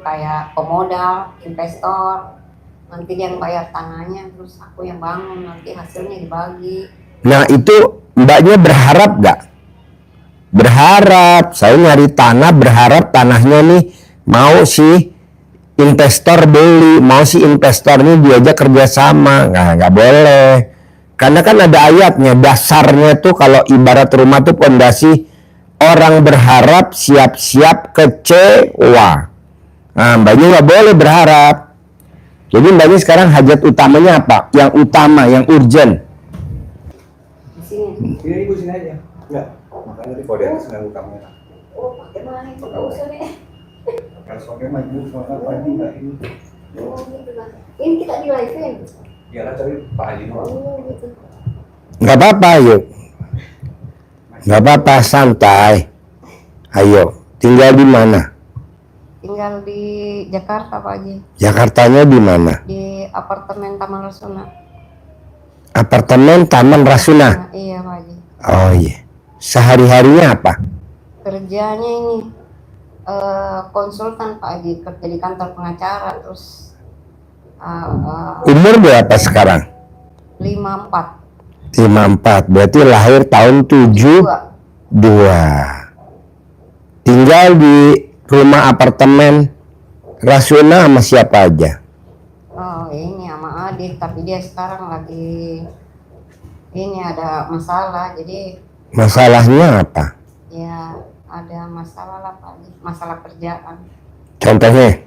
kayak pemodal, investor, nanti dia yang bayar tanahnya, terus aku yang bangun, nanti hasilnya dibagi. Nah itu mbaknya berharap gak? Berharap, saya nyari tanah berharap tanahnya nih mau si investor beli, mau si investor ini diajak kerjasama. Nggak boleh, karena kan ada ayatnya, dasarnya tuh kalau ibarat rumah tuh pondasi, orang berharap siap-siap kecewa. Nah mbaknya nggak boleh berharap. Jadi mbaknya sekarang hajat utamanya apa? Yang utama, yang urgent. Di sini. Ini ibu sini aja. Enggak. Makanya tadi kalau di atas nggak buka kamera. Oh, pakai mana itu? Nggak usah deh. Kalau pakai maju soalnya pagi nggak ini. Oh, gitu lah. Ini kita di live-in. Ya lah cari Pak Haji doang. Oh, gitu. Nggak apa-apa, yuk. Nggak apa-apa, santai. Ayo, tinggal di mana? Tinggal di Jakarta, Pak Haji. Jakartanya di mana? Di apartemen Taman Rasuna. Apartemen Taman Rasuna. Nah, iya, Pak Haji. Oh iya. Sehari-harinya apa? Kerjanya ini konsultan, Pak Haji, kerja di kantor pengacara, terus Umur berapa sekarang? 54. 54. Berarti lahir tahun 72. Tinggal di rumah apartemen Rasuna sama siapa aja? Oh, ini sama adik, tapi dia sekarang lagi ini ada masalah, jadi Masalahnya apa? ya ada masalah lah, Pak Haji, masalah kerjaan. Contohnya?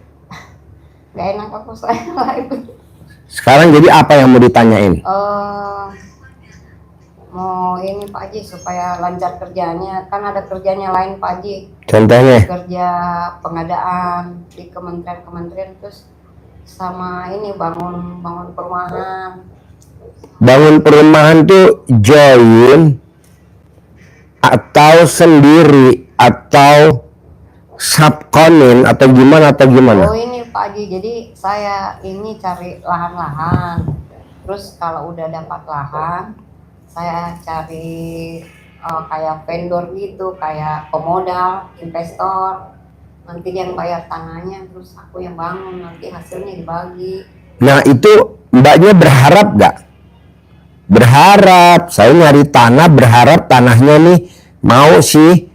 Gak enak aku saya live. Sekarang jadi apa yang mau ditanyain? Mau ini Pak Haji supaya lancar kerjanya, kan ada kerjanya lain Pak Haji, Contohnya? kerja pengadaan di kementerian-kementerian, terus sama ini bangun perumahan. Bangun perumahan tuh join atau sendiri atau subkonin atau gimana Oh ini Pak Haji, jadi saya ini cari lahan-lahan, terus kalau udah dapat lahan saya cari kayak vendor gitu, kayak pemodal, investor, nanti dia yang bayar tanahnya, terus aku yang bangun, nanti hasilnya dibagi. Nah itu mbaknya berharap gak? Berharap, saya nyari tanah berharap tanahnya nih mau si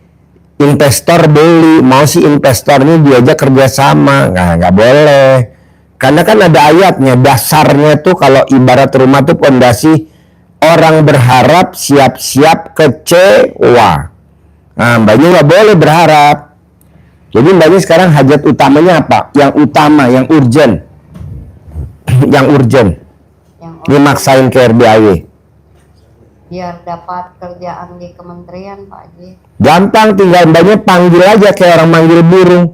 investor beli, mau si investor ini diajak kerjasama. Nggak boleh, karena kan ada ayatnya, dasarnya tuh kalau ibarat rumah tuh pondasi, orang berharap siap-siap kecewa. Nah mbaknya nggak boleh berharap. Jadi mbaknya sekarang hajat utamanya apa? Yang utama, yang urgent. Yang urgent. Dia maksain ke RBAW. Biar dapat kerjaan di kementerian Pak Haji. Gampang, tinggal mbaknya panggil aja kayak orang manggil burung,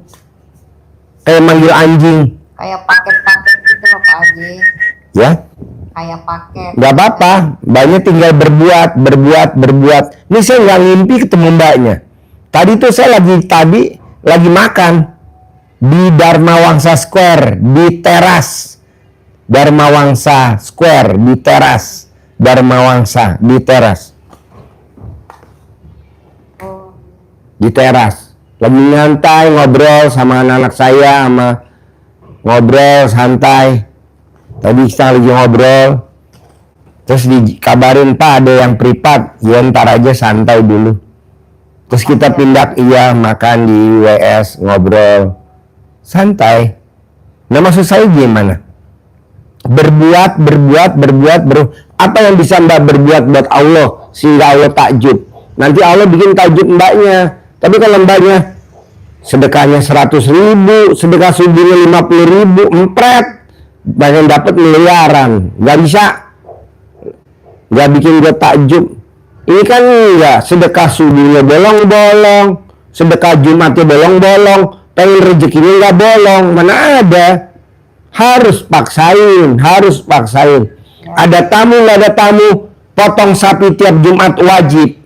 kayak manggil anjing. Kayak paket-paket gitu loh Pak Haji. Ya? Kayak paket. Gak apa-apa, mbaknya tinggal berbuat. Ini saya nggak ngimpi ketemu mbaknya. Tadi tuh saya lagi makan di Dharma Wangsa Square, di teras Dharma Wangsa Square, di teras Dharma Wangsa, di teras. Di teras. Lagi nyantai, ngobrol sama anak-anak saya, ngobrol santai. Tadi kita lagi ngobrol, terus dikabarin Pak ada yang privat, ya ntar aja santai dulu. Terus kita pindah, iya makan di WS, ngobrol santai. Nah maksud saya gimana? Berbuat. Apa yang bisa mbak berbuat buat Allah sehingga Allah takjub? Nanti Allah bikin takjub mbaknya. Tapi kalau mbaknya sedekahnya 100.000, sedekah subuhnya 50.000, empret, banyak dapat miliaran, nggak bisa, nggak bikin gue takjub. Ini kan enggak, sedekah subuhnya bolong-bolong, sedekah Jumatnya bolong-bolong, pengen rezekinya nggak bolong, mana ada. Harus paksain. Ada tamu nggak ada tamu, potong sapi tiap Jumat wajib.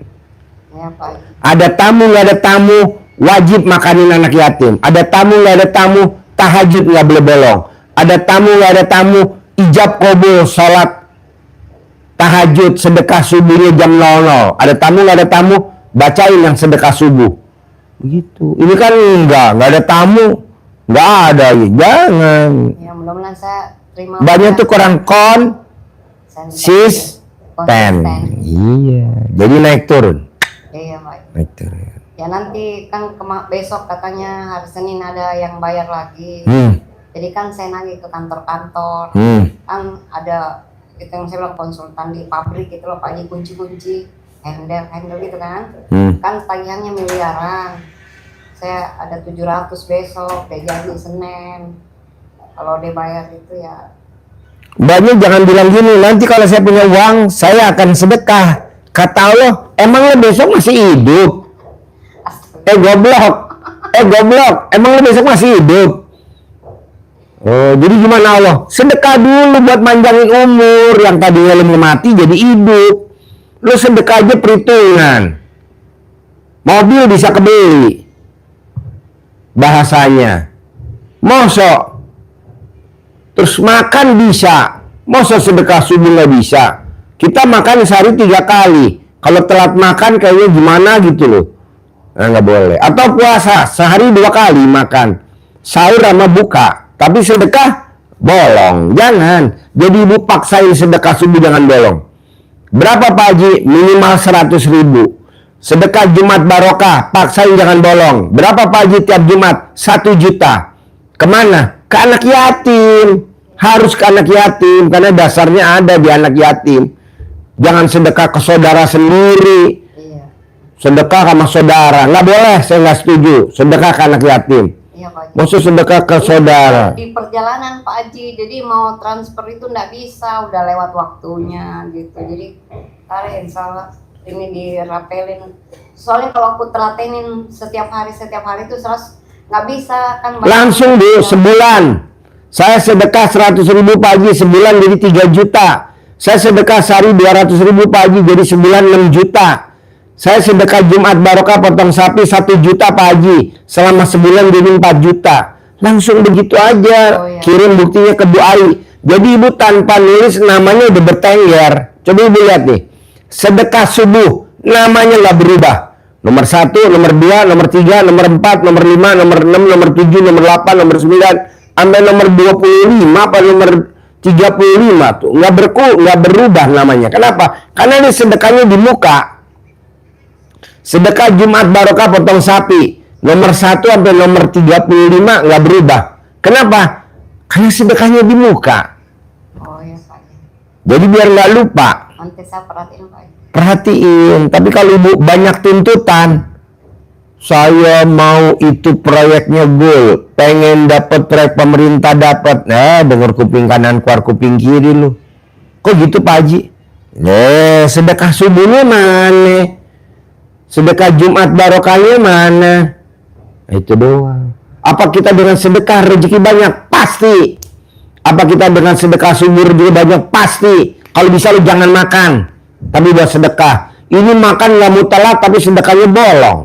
Ya, Pak. Ada tamu nggak ada tamu, wajib makanin anak yatim. Ada tamu nggak ada tamu, tahajud nggak boleh bolong. Ada tamu nggak ada tamu, ijab qabul sholat tahajud sedekah subuhnya jam 00. Ada tamu nggak ada tamu, bacain yang sedekah subuh. Begitu. Ini kan nggak ada tamu, Nggak ada, jangan. Ya mudah-mudahan saya terima. Banyak tuh kurang konsisten. Iya, jadi naik turun. Iya Pak. Naik turun. Ya nanti kan besok katanya hari Senin ada yang bayar lagi. Jadi kan saya nagih ke kantor-kantor. Kan ada itu yang saya bilang konsultan di pabrik gitu loh Pak, kunci-kunci, handle gitu kan. Kan tagihannya miliaran. Saya ada 700 besok, dia janji Senin. Kalau dia bayar itu ya. Mbaknya jangan bilang gini, nanti kalau saya punya uang, saya akan sedekah. Kata Allah, emang lo besok masih hidup? Goblok, emang lo besok masih hidup? Oh, jadi gimana Allah? Sedekah dulu buat manjangin umur, yang tadinya lo mau mati jadi hidup. Lo sedekah aja perhitungan. Mobil bisa kebeli. Bahasanya. Mosok. Terus makan bisa. Mosok sedekah subuh nggak bisa. Kita makan sehari 3 kali. Kalau telat makan kayaknya gimana gitu loh. Nah, nggak boleh. Atau puasa sehari 2 kali makan. Sahur sama buka. Tapi sedekah bolong. Jangan. Jadi ibu paksain sedekah subuh jangan bolong. Berapa Pak Haji? Minimal 100.000. Sedekah Jumat Barokah, paksain jangan bolong. Berapa Pak Haji tiap Jumat? 1 juta. Kemana? Ke anak yatim. Harus ke anak yatim, karena dasarnya ada di anak yatim. Jangan sedekah ke saudara sendiri. Sedekah sama saudara. Nggak boleh, saya nggak setuju. Sedekah ke anak yatim. Iya Pak Haji. Maksud sedekah ke saudara. Di perjalanan Pak Haji, jadi mau transfer itu nggak bisa, udah lewat waktunya gitu. Jadi tarik salah ini dirapelin. Soalnya kalau aku telatenin setiap hari itu nggak bisa kan. Langsung Bu, sebulan. Saya sedekah 100.000 Pak Haji, sebulan jadi 3 juta. Saya sedekah sehari 200.000 Pak Haji, jadi sebulan 6 juta. Saya sedekah Jumat Barokah potong sapi 1 juta Pak Haji, selama sebulan jadi 4 juta. Langsung begitu aja. Oh, iya. Kirim buktinya ke Bu Ai. Jadi ibu tanpa nulis namanya udah bertengger. Coba ibu lihat nih. Sedekah subuh namanya nggak berubah. Nomor 1, nomor 2, nomor 3, nomor 4, nomor 5, nomor 6, nomor 7, nomor 8, nomor 9, sampai nomor 25 apa nomor 35 tuh nggak berubah namanya. Kenapa? Karena ini sedekahnya di muka. Sedekah Jumat Barokah potong sapi nomor 1 sampai nomor 35 nggak berubah. Kenapa? Karena sedekahnya di muka. Oh iya Pak. Jadi biar nggak lupa. Nanti saya perhatiin Pak. Perhatiin. Tapi kalau ibu banyak tuntutan, saya mau itu proyeknya goal, pengen dapat proyek pemerintah dapat, dengar kuping kanan keluar kuping kiri lu. Kok gitu Pak Haji? Sedekah subuhnya mana? Sedekah Jumat Barokahnya mana? Itu doang. Apa kita dengan sedekah rezeki banyak? Pasti. Apa kita dengan sedekah subuh rezeki banyak? Pasti. Kalau bisa lu jangan makan, tapi buat sedekah. Ini makan nggak mau telat, tapi sedekahnya bolong.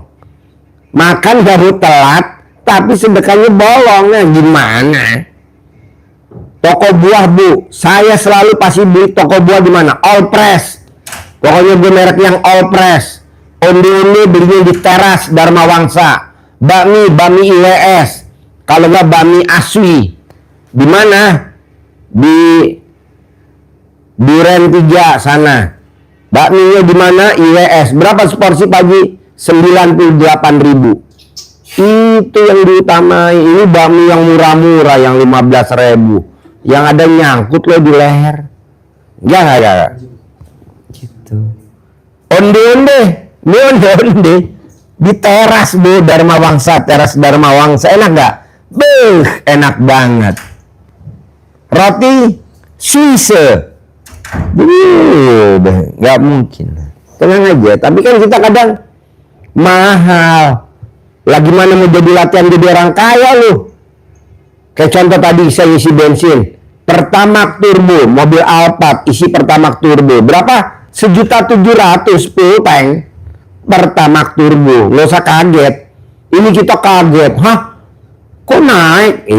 Makan baru telat, tapi sedekahnya bolong. Nah, gimana? Toko buah Bu, saya selalu pasti beli toko buah di mana? All Press. Pokoknya gue merek yang All Press. Onde-onde belinya di Teras Dharma Wangsa. Bami IWS. Kalau nggak Bami Aswi. Di mana? Di Duren 3 sana. Bakminya di mana? IWS. Berapa seporsi pagi? 98.000. Itu yang diutamai. Ini bakmi yang murah-murah yang 15.000. Yang ada nyangkut lo di leher. Enggak. Gitu. Onde-onde. Ini onde-onde. Di Teras Bu, Dharma Wangsa. Teras Dharma Wangsa. Enak nggak? Enak banget. Roti Suisse. Nggak mungkin. Tenang aja. Tapi kan kita kadang mahal. Lagi mana mau jadi latihan jadi orang kaya lu. Kayak contoh tadi saya isi bensin. Pertamax turbo, mobil Alphard isi Pertamax turbo. Berapa? 1.700.000 full tank. Pertamax turbo. Nggak usah kaget. Ini kita kaget. Hah? Kok naik?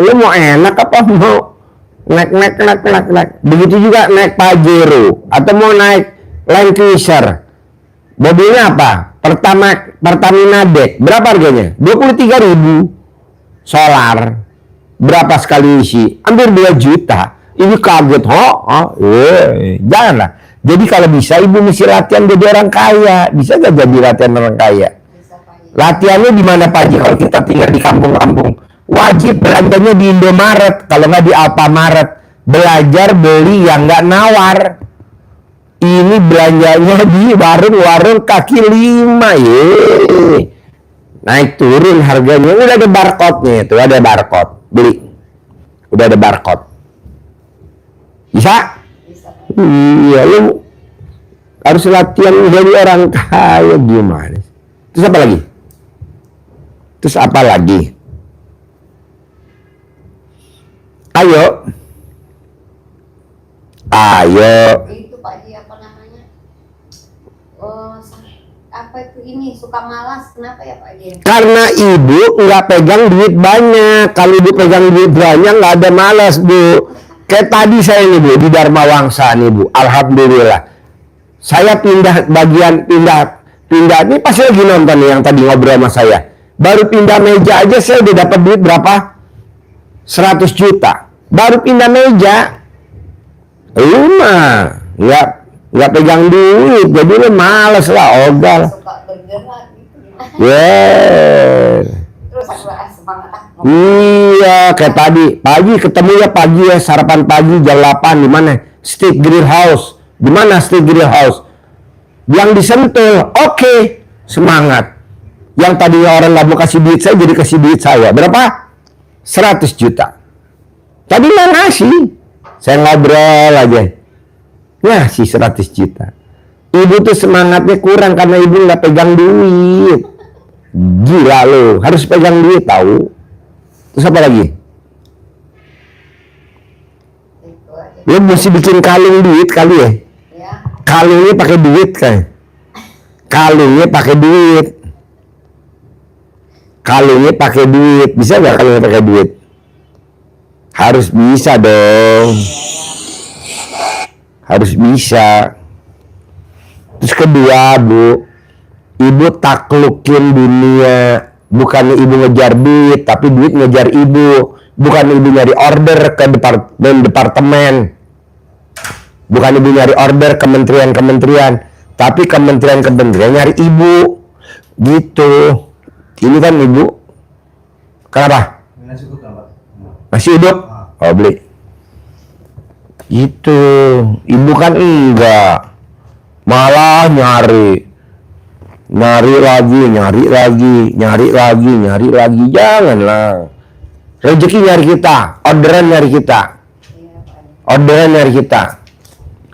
Lu mau enak apa mau naik. Begitu juga naik Pajero atau mau naik Land Cruiser. Mobilnya apa? Pertamina Deck. Berapa harganya? 23.000. solar. Berapa sekali isi? Hampir 2 juta. Ini kaget, janganlah. Jadi kalau bisa ibu mesti latihan jadi orang kaya. Bisa gak jadi latihan orang kaya? Bisa, Pak Haji. Latihannya di mana Pak Haji? Kalau kita tinggal di kampung-kampung, wajib belanjanya di Indomaret, kalau nggak di Alfamaret. Belajar beli yang nggak nawar. Ini belanjanya di warung-warung kaki 5, naik turun harganya. Udah ada barcode-nya, tuh ada barcode, beli. Udah ada barcode. Bisa? Bisa, Pak Haji. Iya, lu harus latihan jadi orang kaya gimana? Terus apa lagi? Terus apa lagi? Ayo. Itu Pak Haji, apa namanya? Apa itu ini suka malas, kenapa ya Pak Haji? Karena ibu nggak pegang duit banyak. Kalau ibu pegang duit banyak nggak ada malas, Bu. Kayak tadi saya nih, Bu, di Dharma Wangsa nih, Bu. Alhamdulillah. Saya pindah ini pasti lagi nonton nih yang tadi ngobrol sama saya. Baru pindah meja aja saya udah dapat duit berapa? 100 juta. Baru pindah meja. Nggak pegang duit, jadi lu males lah, ogah. Suka bergerak gitu. Terus aku semangat. Iya, kayak tadi. Pagi ketemu ya, pagi ya, sarapan pagi jam 8 di mana? Steak Grill House. Di mana Steak Grill House? Yang disentul. Oke, semangat. Yang tadinya orang nggak mau kasih duit saya, jadi kasih duit saya. Berapa? 100 juta. Tadi nggak ngasih. Saya ngobrol aja. Ngasih 100 juta. Ibu tuh semangatnya kurang karena ibu nggak pegang duit. Gila lo, harus pegang duit tahu. Terus apa lagi? Itu aja. Lo mesti bikin kalung duit kali ya. Ya. Kalungnya pakai duit kan? Kalungnya pakai duit. Kalungnya pakai duit. Bisa nggak kalungnya pakai duit? Harus bisa dong. Harus bisa. Terus kedua, Bu, ibu taklukin dunia. Bukan ibu ngejar duit, tapi duit ngejar ibu. Bukan ibu nyari order ke departemen. Bukan ibu nyari order kementerian-kementerian, tapi kementerian-kementerian nyari ibu. Gitu. Ini kan ibu. Kenapa? Nasi uduk nggak, Pak? Nasi uduk? Oh, beli. Gitu. Ibu kan enggak. Malah nyari lagi. Janganlah. Rezeki nyari kita, orderan nyari kita. Iya, Pak Haji.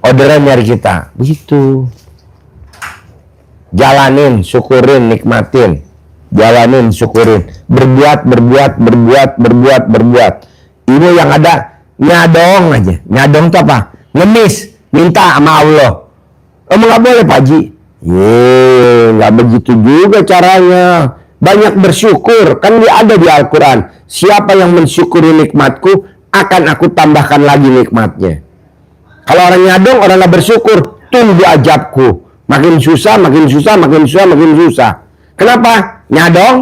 Orderan nyari kita. Begitu. Jalanin, syukurin, nikmatin. Jalanin, syukurin. Berbuat. Ini yang ada nyadong aja. Nyadong itu apa? Ngemis, minta sama Allah. Emang nggak boleh, Pak Haji? Nggak begitu juga caranya. Banyak bersyukur, kan dia ada di Al-Quran. Siapa yang mensyukuri nikmatku, akan aku tambahkan lagi nikmatnya. Kalau orang nyadong, orang nggak bersyukur, tunggu ajabku. Makin susah. Kenapa? Nyadong,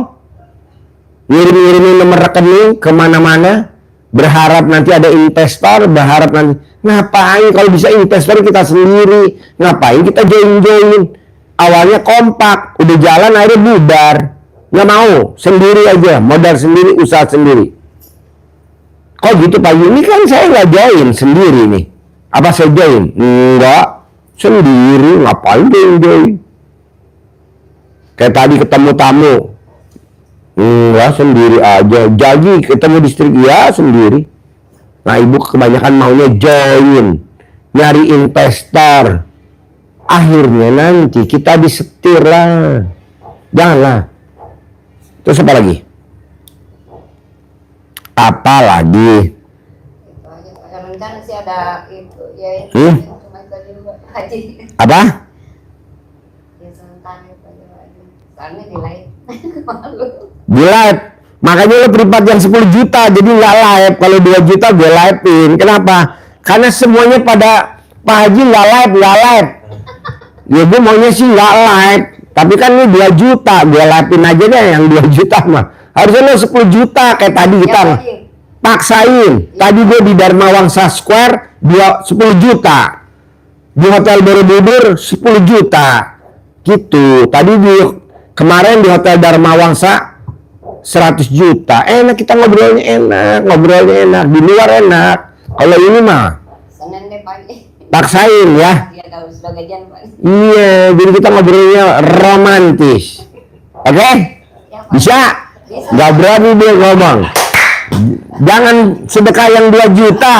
ngirim-ngirimin nomor rekening kemana-mana, berharap nanti ada investor, berharap nanti. Ngapain kalau bisa investor kita sendiri? Ngapain kita join? Awalnya kompak, udah jalan akhirnya bubar. Nggak mau, sendiri aja, modal sendiri, usaha sendiri. Kok gitu Pak? Ini kan saya nggak join sendiri nih. Apa saya join? Enggak, sendiri. Ngapain join? Kayak tadi ketemu tamu. Enggak, sendiri aja. Jadi ketemu distrik, ya sendiri. Nah, ibu kebanyakan maunya join, nyari investor. Akhirnya nanti kita disetir lah. Janganlah. Terus apa lagi? Apa lagi? Itu aja Pak. Rencana sih ada itu ya. Cuma itu aja Pak Haji. Apa? Ya sebentar itu aja Pak Haji. Soalnya di live. Malu. Di live. Makanya lo privat yang 10 juta. Jadi nggak live. Kalau 2 juta gue live-in. Kenapa? Karena semuanya pada Pak Haji nggak live. Ya gue maunya sih nggak live. Tapi kan ini 2 juta. Gue live-in aja deh yang 2 juta mah. Harusnya lo 10 juta kayak tadi kita Pak Haji. paksain. Tadi gue di Dharma Wangsa Square 10 juta. Di Hotel Borobudur 10 juta. Gitu. Tadi kemarin di Hotel Dharma Wangsa 100 juta. Enak kita ngobrolnya enak. Di luar enak. Kalau ini mah Senin deh Pak Haji. paksain ya. Iya kalau sudah gajian Pak Haji. Iya, jadi kita ngobrolnya romantis. Oke? Ya, Pak. Bisa? Bisa. Gak berani dia ngomong. Jangan sedekah yang 2 juta.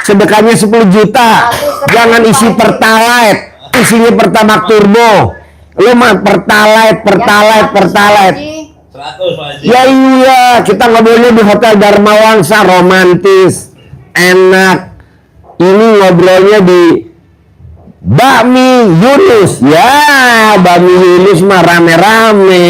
Sedekahnya 10 juta. Jangan isi pertalite. Isinya Pertamax Turbo. Lu mah pertalite. 100, Pak Haji. 100 Pak Haji. Ya iya, kita ngobrolnya di Hotel Dharma Wangsa, romantis, enak. Ini ngobrolnya di Bakmi Yunus. Ya, Bakmi Yunus mah rame-rame.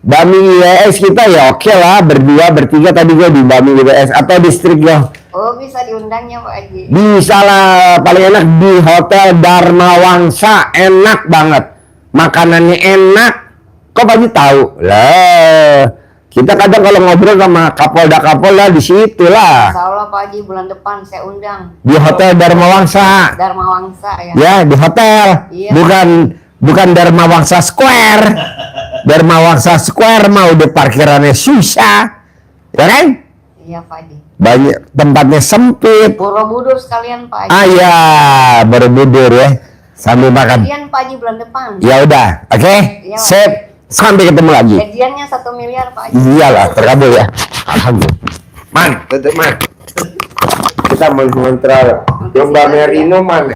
Bakmi IWS kita ya oke lah, berdua, bertiga tadi gua di Bakmi IWS atau distrik ya. Oh bisa diundangnya Pak Haji. Bisa lah, paling enak di Hotel Dharma Wangsa, enak banget. Makanannya enak. Kok Pak Haji tahu? Lah, kita kadang kalau ngobrol sama Kapolda di situ lah. Insya Allah Pak Haji bulan depan saya undang. Di Hotel Dharma Wangsa. Dharma Wangsa ya. Ya, di hotel. Iya. Bukan Dharma Wangsa Square. Dharma Wangsa Square mah udah parkirannya susah. Ya kan? Iya Pak Haji. Banyak tempatnya sempit. Borobudur sekalian Pak Haji. Ah ya, Borobudur ya. Sambil makan. Gajian Pak Haji bulan depan. Ya udah, oke. Iya. Sip. Sampai ketemu lagi. Gajiannya 1 miliar Pak Haji. Iyalah, terkabul ya. Alhamdulillah. Man, tutup man. Kita mengontrol. Domba merino man.